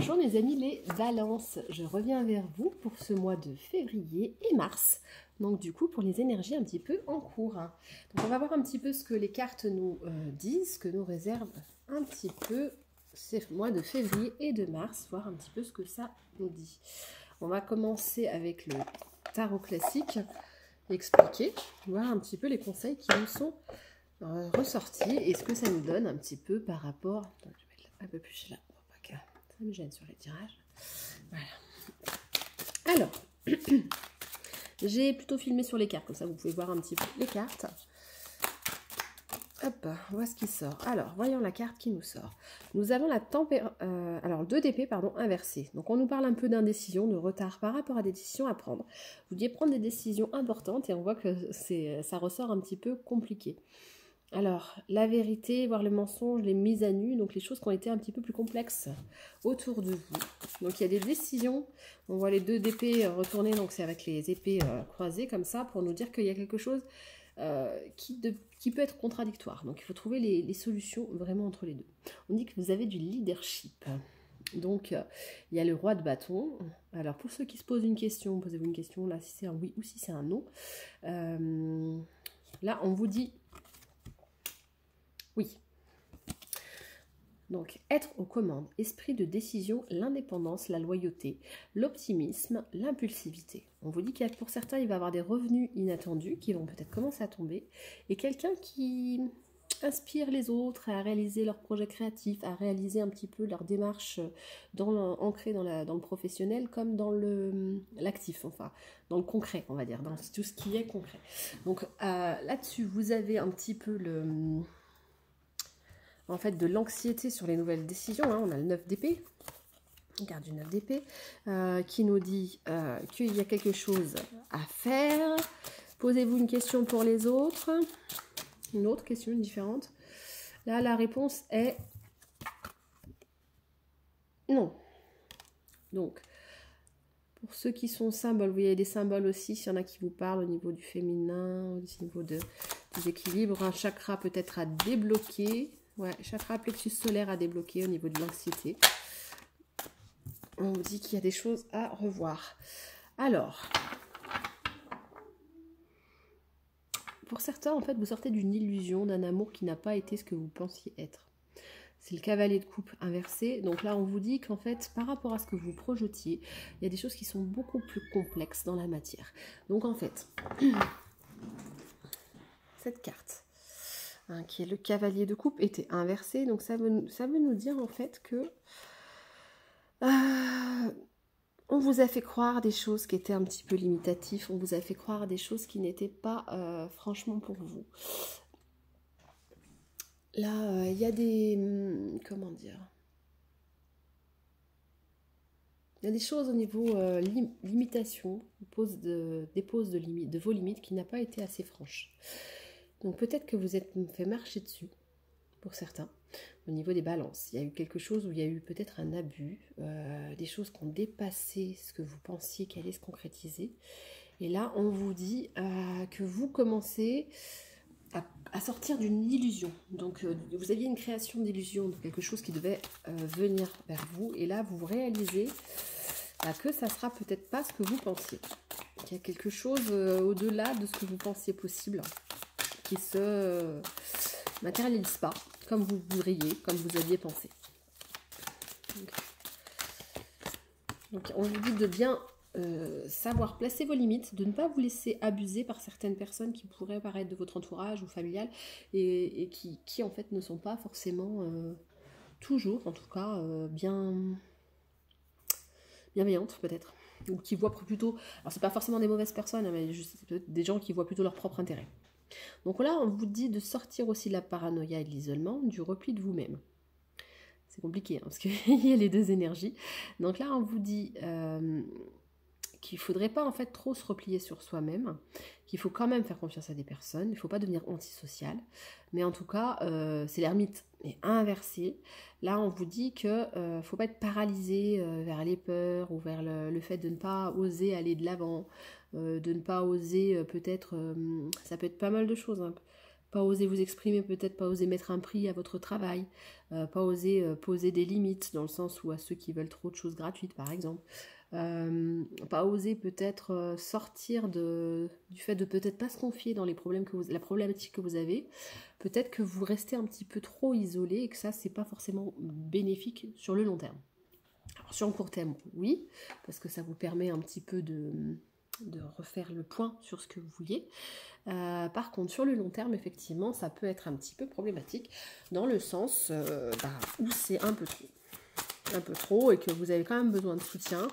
Bonjour mes amis les balances, je reviens vers vous pour ce mois de février et mars. Donc du coup pour les énergies un petit peu en cours. Donc on va voir un petit peu ce que les cartes nous disent, ce que nous réservent un petit peu ces mois de février et de mars, voir un petit peu ce que ça nous dit. On va commencer avec le tarot classique, expliquer, voir un petit peu les conseils qui nous sont ressortis et ce que ça nous donne un petit peu par rapport... Attends, je vais mettre un peu plus là. Ça me gêne sur les tirages. Voilà. Alors, j'ai plutôt filmé sur les cartes, comme ça vous pouvez voir un petit peu les cartes. Hop, on voit ce qui sort. Alors, voyons la carte qui nous sort. Nous avons la alors 2 d'épée, pardon, inversée. Donc, on nous parle un peu d'indécision, de retard par rapport à des décisions à prendre. Vous deviez prendre des décisions importantes et on voit que ça ressort un petit peu compliqué. Alors, la vérité, voire le mensonge, les mises à nu, donc les choses qui ont été un petit peu plus complexes autour de vous. Donc, il y a des décisions. On voit les 2 d'épée retournées, donc c'est avec les épées croisées comme ça, pour nous dire qu'il y a quelque chose qui peut être contradictoire. Donc, il faut trouver les solutions vraiment entre les deux. On dit que vous avez du leadership. Donc, il y a le roi de bâton. Alors, pour ceux qui se posent une question, posez-vous une question, là, si c'est un oui ou si c'est un non. Là, on vous dit... Oui. Donc, être aux commandes, esprit de décision, l'indépendance, la loyauté, l'optimisme, l'impulsivité. On vous dit qu'il y a pour certains, il va y avoir des revenus inattendus qui vont peut-être commencer à tomber et quelqu'un qui inspire les autres à réaliser leurs projets créatifs, à réaliser un petit peu leur démarche ancrée dans le professionnel comme dans l'actif, enfin, dans le concret, on va dire, dans tout ce qui est concret. Donc, là-dessus, vous avez un petit peu en fait, de l'anxiété sur les nouvelles décisions. On a le 9 d'épée, on garde du 9 d'épée, qui nous dit qu'il y a quelque chose à faire. Posez-vous une question pour les autres. Une autre question, différente. Là, la réponse est non. Donc, pour ceux qui sont symboles, vous voyez des symboles aussi, s'il y en a qui vous parlent au niveau du féminin, au niveau des équilibres. Un chakra peut-être à débloquer. Ouais, chakra plexus solaire à débloquer au niveau de l'anxiété. On vous dit qu'il y a des choses à revoir. Alors, pour certains, en fait, vous sortez d'une illusion, d'un amour qui n'a pas été ce que vous pensiez être. C'est le cavalier de coupe inversé. Donc là, on vous dit qu'en fait, par rapport à ce que vous projetiez, il y a des choses qui sont beaucoup plus complexes dans la matière. Donc en fait, cette carte... qui est le cavalier de coupe, était inversé. Donc ça veut nous dire en fait que on vous a fait croire des choses qui étaient un petit peu limitatives, on vous a fait croire des choses qui n'étaient pas franchement pour vous. Là, il y a des... comment dire, il y a des choses au niveau limitation, dépose de vos limites qui n'a pas été assez franche. Donc peut-être que vous êtes fait marcher dessus, pour certains, au niveau des balances. Il y a eu quelque chose où il y a eu peut-être un abus, des choses qui ont dépassé ce que vous pensiez qu'elle allait se concrétiser. Et là, on vous dit que vous commencez à sortir d'une illusion. Donc vous aviez une création d'illusion, de quelque chose qui devait venir vers vous. Et là, vous réalisez que ça sera peut-être pas ce que vous pensiez. Qu'il y a quelque chose au-delà de ce que vous pensiez possible qui se matérialise pas comme vous voudriez, comme vous aviez pensé. Donc on vous dit de bien savoir placer vos limites, de ne pas vous laisser abuser par certaines personnes qui pourraient paraître de votre entourage ou familial et qui en fait ne sont pas forcément toujours, en tout cas, bienveillantes peut-être. Ou qui voient plutôt, alors c'est pas forcément des mauvaises personnes, mais juste des gens qui voient plutôt leur propre intérêt. Donc là, on vous dit de sortir aussi de la paranoïa et de l'isolement, du repli de vous-même. C'est compliqué, parce qu'il y a les 2 énergies. Donc là, on vous dit qu'il ne faudrait pas en fait trop se replier sur soi-même, qu'il faut quand même faire confiance à des personnes, il ne faut pas devenir antisocial. Mais en tout cas, c'est l'ermite est inversé. Là, on vous dit qu'il ne faut pas être paralysé vers les peurs ou vers le fait de ne pas oser aller de l'avant, de ne pas oser peut-être, ça peut être pas mal de choses, hein, pas oser vous exprimer, peut-être pas oser mettre un prix à votre travail, pas oser poser des limites dans le sens où à ceux qui veulent trop de choses gratuites par exemple, pas oser peut-être sortir du fait de peut-être pas se confier dans les problèmes la problématique que vous avez, peut-être que vous restez un petit peu trop isolé et que ça c'est pas forcément bénéfique sur le long terme. Alors, sur le court terme, oui, parce que ça vous permet un petit peu de refaire le point sur ce que vous vouliez. Par contre, sur le long terme, effectivement, ça peut être un petit peu problématique dans le sens où c'est un peu trop et que vous avez quand même besoin de soutien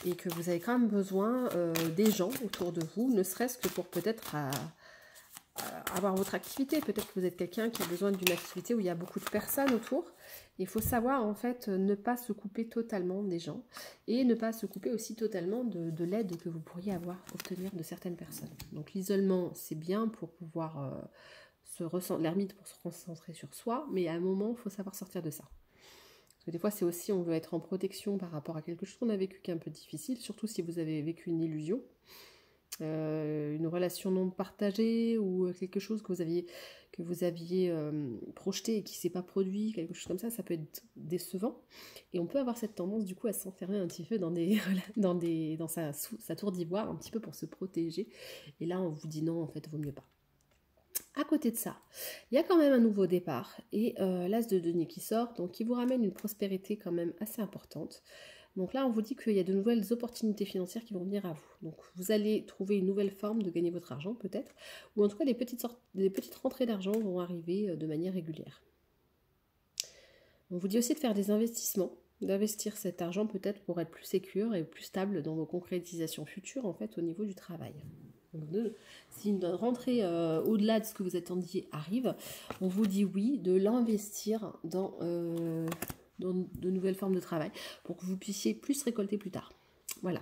et que vous avez quand même besoin des gens autour de vous, ne serait-ce que pour peut-être avoir votre activité. Peut-être que vous êtes quelqu'un qui a besoin d'une activité où il y a beaucoup de personnes autour. Il faut savoir en fait ne pas se couper totalement des gens et ne pas se couper aussi totalement de l'aide que vous pourriez obtenir de certaines personnes. Donc l'isolement c'est bien pour pouvoir l'ermite pour se concentrer sur soi, mais à un moment il faut savoir sortir de ça. Parce que des fois c'est aussi on veut être en protection par rapport à quelque chose qu'on a vécu qui est un peu difficile, surtout si vous avez vécu une illusion. Une relation non partagée ou quelque chose que vous aviez projeté et qui ne s'est pas produit, quelque chose comme ça peut être décevant. Et on peut avoir cette tendance du coup à s'enfermer un petit peu dans sa tour d'ivoire, un petit peu pour se protéger. Et là on vous dit non, en fait, vaut mieux pas. À côté de ça, il y a quand même un nouveau départ et l'as de denier qui sort, donc qui vous ramène une prospérité quand même assez importante. Donc là, on vous dit qu'il y a de nouvelles opportunités financières qui vont venir à vous. Donc vous allez trouver une nouvelle forme de gagner votre argent peut-être, ou en tout cas des petites rentrées d'argent vont arriver de manière régulière. On vous dit aussi de faire des investissements, d'investir cet argent peut-être pour être plus sécure et plus stable dans vos concrétisations futures en fait au niveau du travail. Donc si une rentrée au-delà de ce que vous attendiez arrive, on vous dit oui de l'investir dans de nouvelles formes de travail pour que vous puissiez plus récolter plus tard. Voilà.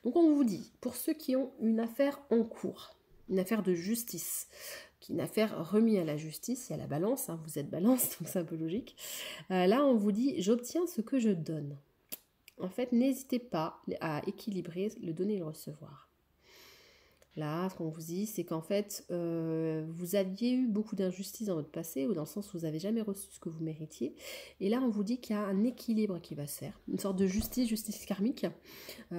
Donc on vous dit, pour ceux qui ont une affaire en cours, une affaire de justice, une affaire remise à la justice, il y a la balance, hein, vous êtes balance, donc c'est un peu logique. Là on vous dit, j'obtiens ce que je donne. En fait, n'hésitez pas à équilibrer le donner et le recevoir. Là, ce qu'on vous dit, c'est qu'en fait, vous aviez eu beaucoup d'injustices dans votre passé, ou dans le sens où vous n'avez jamais reçu ce que vous méritiez. Et là, on vous dit qu'il y a un équilibre qui va se faire, une sorte de justice karmique,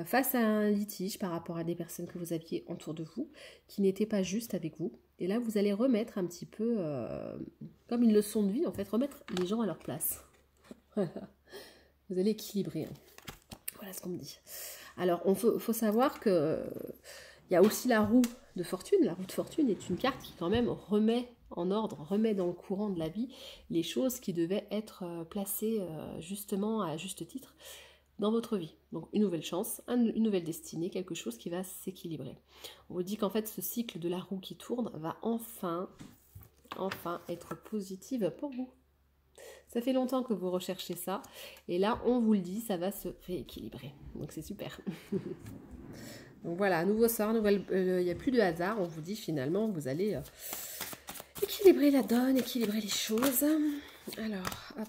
face à un litige par rapport à des personnes que vous aviez autour de vous, qui n'étaient pas justes avec vous. Et là, vous allez remettre un petit peu, comme une leçon de vie, en fait, remettre les gens à leur place. Vous allez équilibrer. Voilà ce qu'on me dit. Alors, faut savoir que... Il y a aussi la roue de fortune. La roue de fortune est une carte qui quand même remet en ordre, remet dans le courant de la vie les choses qui devaient être placées justement à juste titre dans votre vie. Donc une nouvelle chance, une nouvelle destinée, quelque chose qui va s'équilibrer. On vous dit qu'en fait ce cycle de la roue qui tourne va enfin être positive pour vous. Ça fait longtemps que vous recherchez ça et là on vous le dit, ça va se rééquilibrer. Donc c'est super. Donc voilà, nouveau sort, il n'y a plus de hasard, on vous dit finalement vous allez équilibrer la donne, équilibrer les choses. Alors, hop.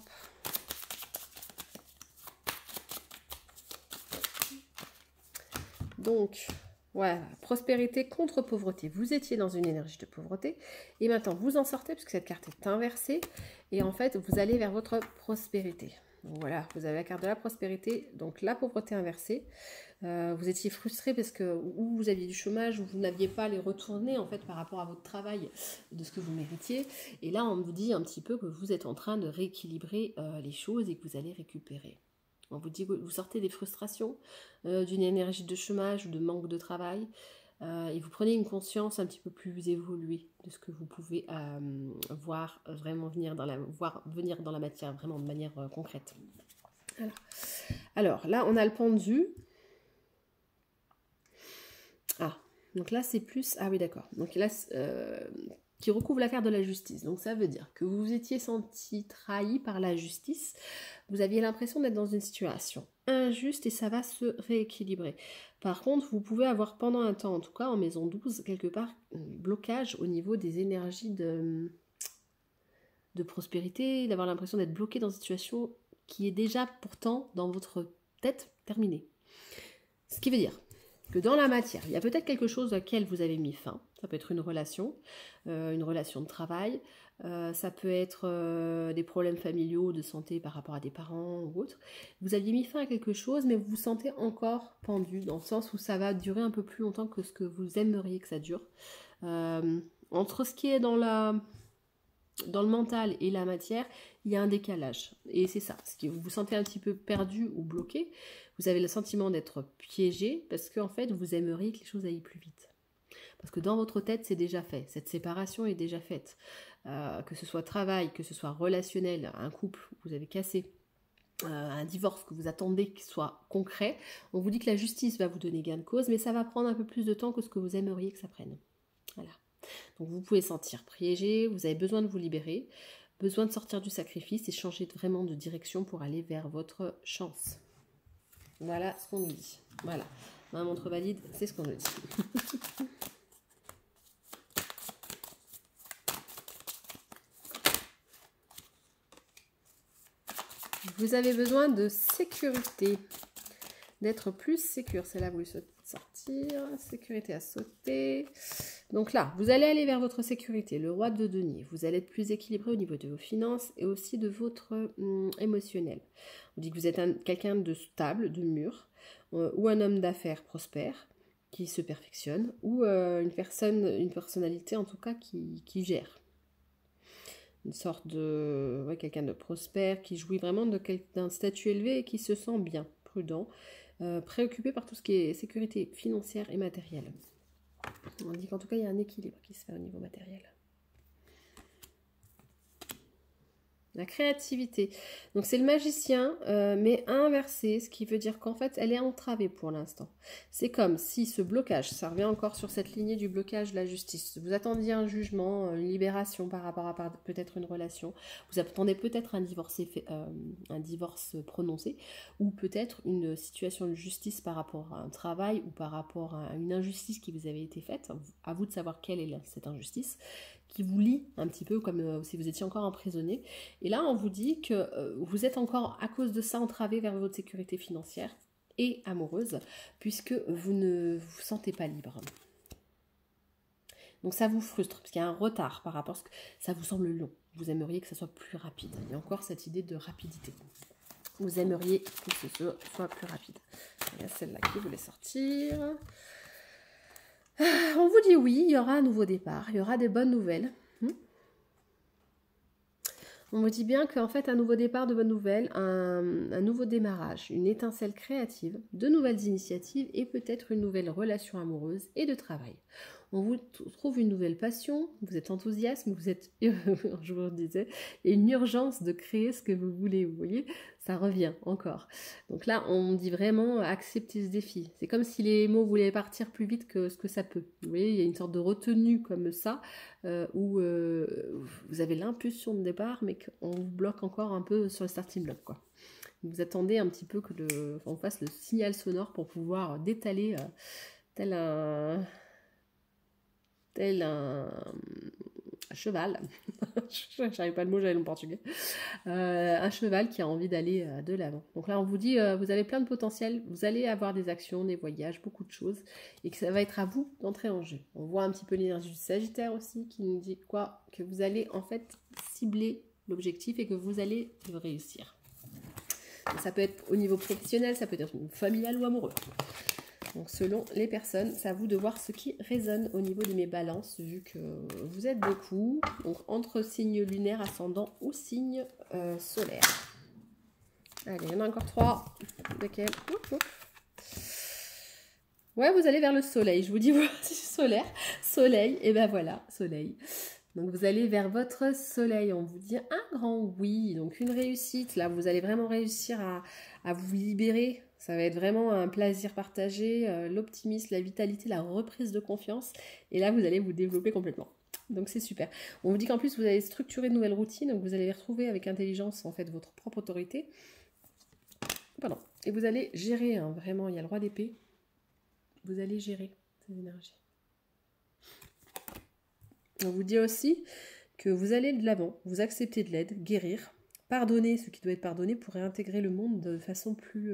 Donc, voilà, prospérité contre pauvreté. Vous étiez dans une énergie de pauvreté et maintenant vous en sortez puisque cette carte est inversée et en fait vous allez vers votre prospérité. Donc voilà, vous avez la carte de la prospérité, donc la pauvreté inversée. Vous étiez frustré parce que ou vous aviez du chômage ou vous n'aviez pas les retournés en fait par rapport à votre travail de ce que vous méritiez. Et là, on vous dit un petit peu que vous êtes en train de rééquilibrer les choses et que vous allez récupérer. On vous dit que vous sortez des frustrations, d'une énergie de chômage ou de manque de travail. Et vous prenez une conscience un petit peu plus évoluée de ce que vous pouvez voir vraiment venir dans la matière, vraiment de manière concrète. Voilà. Alors là, on a le pendu. Ah, donc là c'est plus... Ah oui, d'accord. Donc là, qui recouvre la carte de la justice. Donc ça veut dire que vous vous étiez senti trahi par la justice. Vous aviez l'impression d'être dans une situation injuste et ça va se rééquilibrer. Par contre, vous pouvez avoir pendant un temps, en tout cas en maison 12, quelque part, un blocage au niveau des énergies de prospérité, d'avoir l'impression d'être bloqué dans une situation qui est déjà pourtant dans votre tête terminée. Ce qui veut dire que dans la matière, il y a peut-être quelque chose auquel vous avez mis fin. Ça peut être une relation de travail, ça peut être des problèmes familiaux, de santé par rapport à des parents ou autres. Vous aviez mis fin à quelque chose, mais vous vous sentez encore pendu, dans le sens où ça va durer un peu plus longtemps que ce que vous aimeriez que ça dure. Entre ce qui est dans le mental et la matière, il y a un décalage. Et c'est ça, ce qui vous vous sentez un petit peu perdu ou bloqué. Vous avez le sentiment d'être piégé parce qu'en fait, vous aimeriez que les choses aillent plus vite. Parce que dans votre tête, c'est déjà fait. Cette séparation est déjà faite. Que ce soit travail, que ce soit relationnel, un couple, vous avez cassé, un divorce que vous attendez qu'il soit concret, on vous dit que la justice va vous donner gain de cause, mais ça va prendre un peu plus de temps que ce que vous aimeriez que ça prenne. Voilà. Donc vous pouvez sentir piégé, vous avez besoin de vous libérer, besoin de sortir du sacrifice et changer vraiment de direction pour aller vers votre chance. Voilà ce qu'on nous dit. Voilà. Ma montre valide, c'est ce qu'on nous dit. Vous avez besoin de sécurité, d'être plus sécure. C'est là que vous voulez sortir. Sécurité à sauter. Donc là, vous allez aller vers votre sécurité, le roi de denier. Vous allez être plus équilibré au niveau de vos finances et aussi de votre émotionnel. On dit que vous êtes quelqu'un de stable, de mûr, ou un homme d'affaires prospère qui se perfectionne, ou une personnalité en tout cas qui gère. Une sorte de quelqu'un de prospère qui jouit vraiment d'un statut élevé et qui se sent bien, prudent, préoccupé par tout ce qui est sécurité financière et matérielle. On dit qu'en tout cas il y a un équilibre qui se fait au niveau matériel. La créativité. Donc c'est le magicien, mais inversé, ce qui veut dire qu'en fait, elle est entravée pour l'instant. C'est comme si ce blocage, ça revient encore sur cette lignée du blocage de la justice. Vous attendiez un jugement, une libération par rapport à peut-être une relation. Vous attendez peut-être un divorce prononcé, ou peut-être une situation de justice par rapport à un travail, ou par rapport à une injustice qui vous avait été faite. À vous de savoir quelle est cette injustice, qui vous lie un petit peu comme si vous étiez encore emprisonné. Et là, on vous dit que vous êtes encore, à cause de ça, entravé vers votre sécurité financière et amoureuse, puisque vous ne vous sentez pas libre. Donc ça vous frustre, parce qu'il y a un retard par rapport à ce que ça vous semble long. Vous aimeriez que ça soit plus rapide. Il y a encore cette idée de rapidité. Vous aimeriez que ce soit plus rapide. Il y a celle-là qui voulait sortir. On vous dit oui, il y aura un nouveau départ, il y aura des bonnes nouvelles. On vous dit bien qu'en fait, un nouveau départ, de bonnes nouvelles, un nouveau démarrage, une étincelle créative, de nouvelles initiatives et peut-être une nouvelle relation amoureuse et de travail. On vous trouve une nouvelle passion, vous êtes enthousiaste, vous êtes, je vous le disais, il y a une urgence de créer ce que vous voulez, vous voyez, ça revient encore. Donc là, on dit vraiment accepter ce défi. C'est comme si les mots voulaient partir plus vite que ce que ça peut. Vous voyez, il y a une sorte de retenue comme ça, où vous avez l'impulsion de départ, mais qu'on vous bloque encore un peu sur le starting block, quoi. Vous attendez un petit peu qu'on fasse le signal sonore pour pouvoir détaler tel un cheval, j'arrive pas le mot, j'allais le portugais, un cheval qui a envie d'aller de l'avant. Donc là on vous dit, vous avez plein de potentiel, vous allez avoir des actions, des voyages, beaucoup de choses, et que ça va être à vous d'entrer en jeu. On voit un petit peu l'énergie du Sagittaire aussi, qui nous dit quoi? Que vous allez en fait cibler l'objectif et que vous allez réussir. Donc, ça peut être au niveau professionnel, ça peut être familial ou amoureux. Donc selon les personnes, c'est à vous de voir ce qui résonne au niveau de mes balances, vu que vous êtes beaucoup. Donc entre signes lunaires, ascendant ou signes solaires. Allez, il y en a encore 3. Lequel? Ouais, vous allez vers le soleil. Je vous dis, solaire, soleil, et ben voilà, soleil. Donc vous allez vers votre soleil, on vous dit un grand oui, donc une réussite. Là, vous allez vraiment réussir à vous libérer. Ça va être vraiment un plaisir partagé, l'optimisme, la vitalité, la reprise de confiance. Et là, vous allez vous développer complètement. Donc c'est super. On vous dit qu'en plus, vous allez structurer de nouvelles routines. Donc vous allez retrouver avec intelligence, en fait, votre propre autorité. Pardon. Et vous allez gérer, hein, vraiment, il y a le roi d'épée. Vous allez gérer ces énergies. On vous dit aussi que vous allez de l'avant, vous acceptez de l'aide, guérir, pardonner ce qui doit être pardonné pour réintégrer le monde de façon plus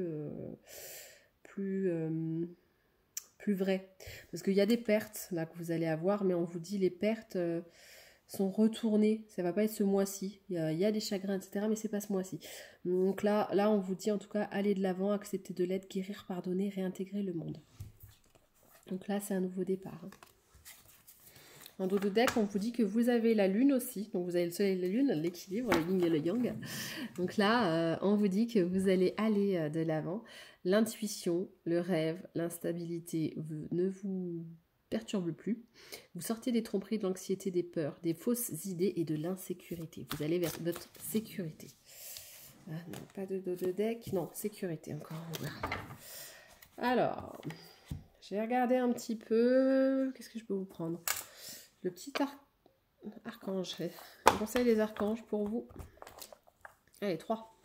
plus vrai. Parce qu'il y a des pertes là que vous allez avoir, mais on vous dit les pertes sont retournées. Ça va pas être ce mois-ci. Il y a des chagrins, etc. Mais c'est pas ce mois-ci. Donc là, on vous dit en tout cas, allez de l'avant, accepter de l'aide, guérir, pardonner, réintégrer le monde. Donc là, c'est un nouveau départ. Hein. En dos de deck, on vous dit que vous avez la lune aussi. Donc vous avez le soleil et la lune, l'équilibre, le yin et le yang. Donc là, on vous dit que vous allez aller de l'avant. L'intuition, le rêve, l'instabilité ne vous perturbe plus. Vous sortez des tromperies, de l'anxiété, des peurs, des fausses idées et de l'insécurité. Vous allez vers votre sécurité. Ah, non, pas de dos de deck. Non, sécurité encore. Alors, j'ai regardé un petit peu. Qu'est-ce que je peux vous prendre? Le petit archange. Le conseil des archanges pour vous. Allez, 3.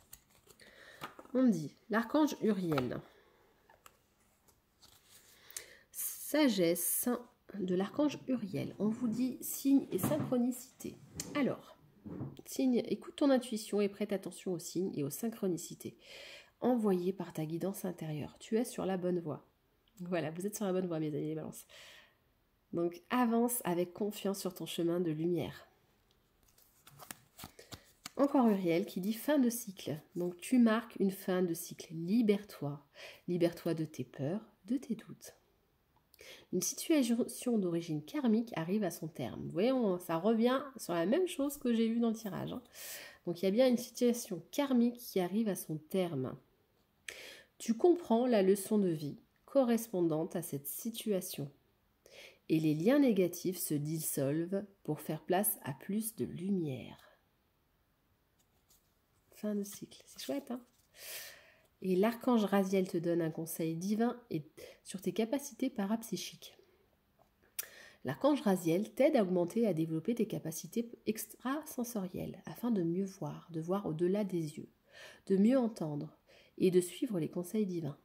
On me dit l'archange Uriel. Sagesse de l'archange Uriel. On vous dit signe et synchronicité. Alors, signe, écoute ton intuition et prête attention aux signes et aux synchronicités envoyées par ta guidance intérieure. Tu es sur la bonne voie. Voilà, vous êtes sur la bonne voie, mes amis les balances. Donc, avance avec confiance sur ton chemin de lumière. Encore Uriel qui dit fin de cycle. Donc, tu marques une fin de cycle. Libère-toi. Libère-toi de tes peurs, de tes doutes. Une situation d'origine karmique arrive à son terme. Vous voyez, ça revient sur la même chose que j'ai vu dans le tirage. Hein. Donc, il y a bien une situation karmique qui arrive à son terme. Tu comprends la leçon de vie correspondante à cette situation. Et les liens négatifs se dissolvent pour faire place à plus de lumière. Fin de cycle. C'est chouette, hein? Et l'archange Raziel te donne un conseil divin sur tes capacités parapsychiques. L'archange Raziel t'aide à augmenter et à développer tes capacités extrasensorielles afin de mieux voir, de voir au-delà des yeux, de mieux entendre et de suivre les conseils divins.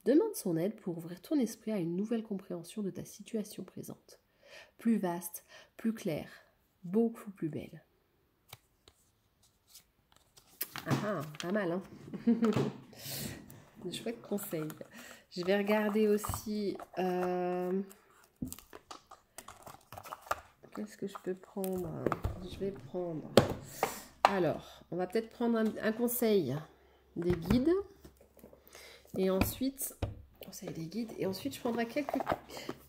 Demande son aide pour ouvrir ton esprit à une nouvelle compréhension de ta situation présente. Plus vaste, plus claire, beaucoup plus belle. Ah, pas mal, hein. De chouettes conseils. Je vais regarder aussi... Qu'est-ce que je peux prendre? Je vais prendre... Alors, on va peut-être prendre un conseil des guides. Et ensuite, conseil des guides. Et ensuite, je prendrai quelques...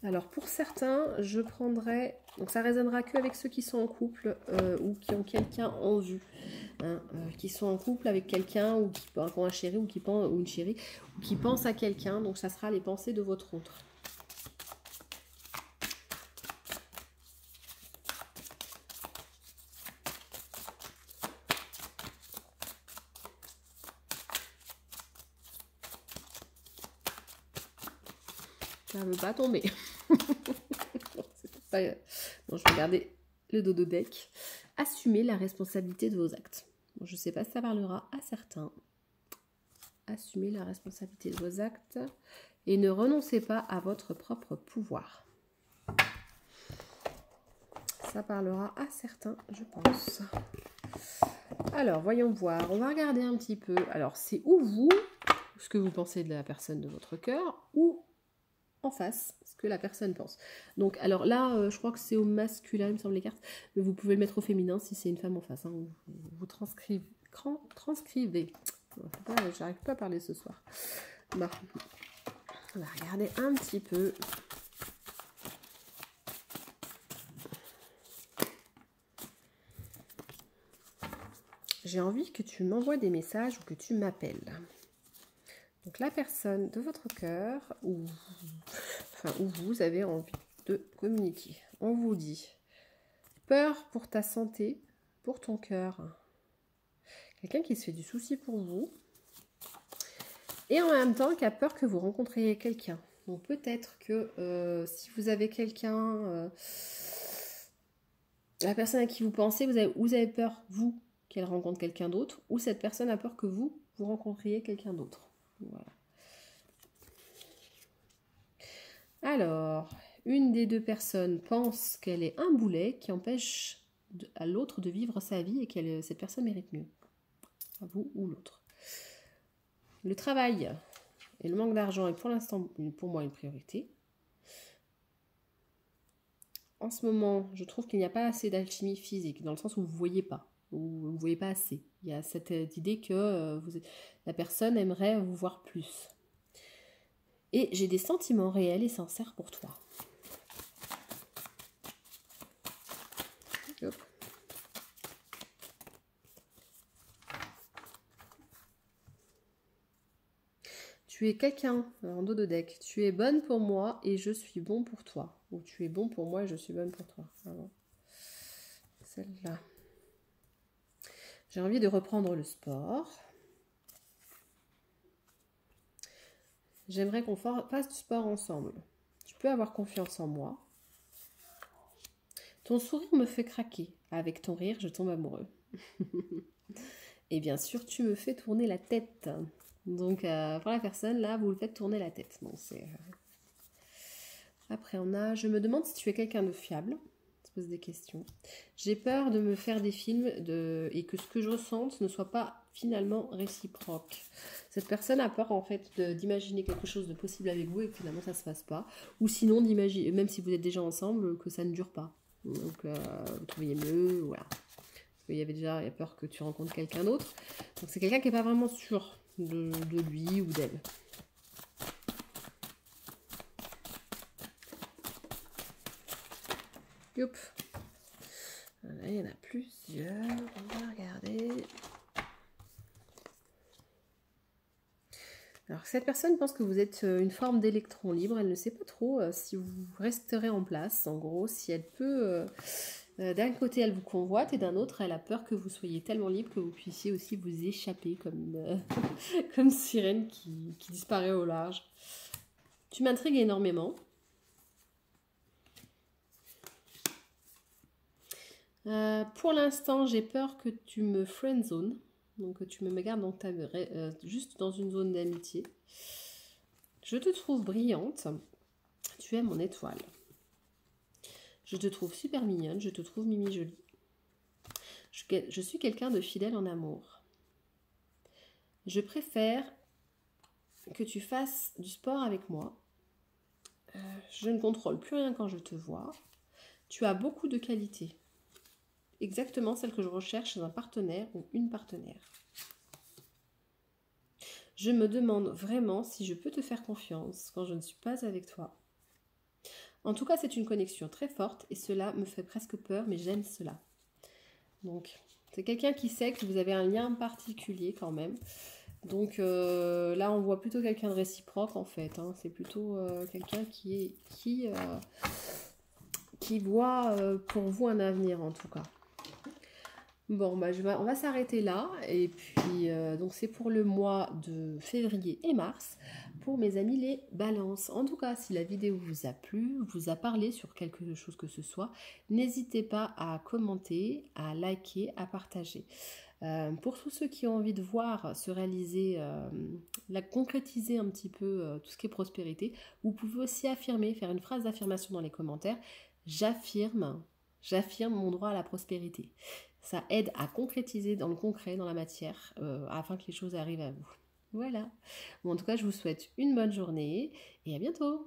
Alors, pour certains, je prendrai... Donc, ça résonnera que avec ceux qui sont en couple ou qui ont quelqu'un en vue. Hein, qui sont en couple avec quelqu'un ou qui ont un chéri ou une chérie ou qui pensent à quelqu'un. Donc, ça sera les pensées de votre autre. Ça ne veut pas tomber. Bon, je vais regarder le dodo deck. Assumez la responsabilité de vos actes. Bon, je ne sais pas si ça parlera à certains. Assumez la responsabilité de vos actes et ne renoncez pas à votre propre pouvoir. Ça parlera à certains, je pense. Alors, voyons voir. On va regarder un petit peu. Alors, c'est ou vous, ce que vous pensez de la personne de votre cœur, ou en face, ce que la personne pense. Donc, alors là, je crois que c'est au masculin, il me semble, les cartes, mais vous pouvez le mettre au féminin si c'est une femme en face. Hein. Vous transcrivez. J'arrive pas à parler ce soir. Bon. On va regarder un petit peu. J'ai envie que tu m'envoies des messages ou que tu m'appelles. Donc la personne de votre cœur où vous avez envie de communiquer. On vous dit peur pour ta santé, pour ton cœur. Quelqu'un qui se fait du souci pour vous. Et en même temps qui a peur que vous rencontriez quelqu'un. Donc peut-être que si vous avez quelqu'un, la personne à qui vous pensez, vous avez peur, vous, qu'elle rencontre quelqu'un d'autre, ou cette personne a peur que vous rencontriez quelqu'un d'autre. Voilà. Alors, une des deux personnes pense qu'elle est un boulet qui empêche à l'autre de vivre sa vie et que cette personne mérite mieux. À vous ou l'autre. Le travail et le manque d'argent est pour l'instant, pour moi, une priorité. en ce moment, je trouve qu'il n'y a pas assez d'alchimie physique, dans le sens où vous ne voyez pas, ou vous ne voyez pas assez. Il y a cette idée que la personne aimerait vous voir plus. Et j'ai des sentiments réels et sincères pour toi. Hop. Tu es quelqu'un, en dos de deck. Tu es bonne pour moi et je suis bon pour toi. Ou tu es bon pour moi et je suis bonne pour toi. Vraiment. Celle-là. J'ai envie de reprendre le sport. J'aimerais qu'on fasse du sport ensemble. Tu peux avoir confiance en moi. Ton sourire me fait craquer. Avec ton rire, je tombe amoureux. Et bien sûr, tu me fais tourner la tête. Donc, pour la personne, là, vous le faites tourner la tête. Bon, c'est... Après, on a... Je me demande si tu es quelqu'un de fiable. On se pose des questions. J'ai peur de me faire des films et que ce que je ressente ne soit pas finalement réciproque. Cette personne a peur, en fait, d'imaginer quelque chose de possible avec vous et que finalement, ça ne se fasse pas. Ou sinon, d'imaginer, même si vous êtes déjà ensemble, que ça ne dure pas. Donc, vous trouviez mieux, voilà. Il y a peur que tu rencontres quelqu'un d'autre. Donc c'est quelqu'un qui n'est pas vraiment sûr de lui ou d'elle. Youp. Voilà, il y en a plusieurs. On va regarder. Alors cette personne pense que vous êtes une forme d'électron libre. Elle ne sait pas trop si vous resterez en place. En gros, si elle peut... d'un côté, elle vous convoite et d'un autre, elle a peur que vous soyez tellement libre que vous puissiez aussi vous échapper comme, comme sirène qui disparaît au large. Tu m'intrigues énormément. Pour l'instant, j'ai peur que tu me friendzone, donc que tu me gardes dans juste dans une zone d'amitié. Je te trouve brillante. Tu es mon étoile. Je te trouve super mignonne, je te trouve mimi jolie. Je suis quelqu'un de fidèle en amour. Je préfère que tu fasses du sport avec moi. Je ne contrôle plus rien quand je te vois. Tu as beaucoup de qualités. Exactement celle que je recherche chez un partenaire ou une partenaire. Je me demande vraiment si je peux te faire confiance quand je ne suis pas avec toi. En tout cas, c'est une connexion très forte et cela me fait presque peur, mais j'aime cela. Donc, c'est quelqu'un qui sait que vous avez un lien particulier quand même. Donc là, on voit plutôt quelqu'un de réciproque en fait. Hein. C'est plutôt quelqu'un qui voit pour vous un avenir en tout cas. Bon, bah, on va s'arrêter là. Et puis, donc c'est pour le mois de février et mars. Pour mes amis les balances. En tout cas, si la vidéo vous a plu, vous a parlé sur quelque chose que ce soit, n'hésitez pas à commenter, à liker, à partager. Pour tous ceux qui ont envie de voir se réaliser, concrétiser un petit peu tout ce qui est prospérité, vous pouvez aussi affirmer, faire une phrase d'affirmation dans les commentaires. J'affirme mon droit à la prospérité. Ça aide à concrétiser dans le concret, dans la matière, afin que les choses arrivent à vous. Voilà. Bon, en tout cas, je vous souhaite une bonne journée et à bientôt.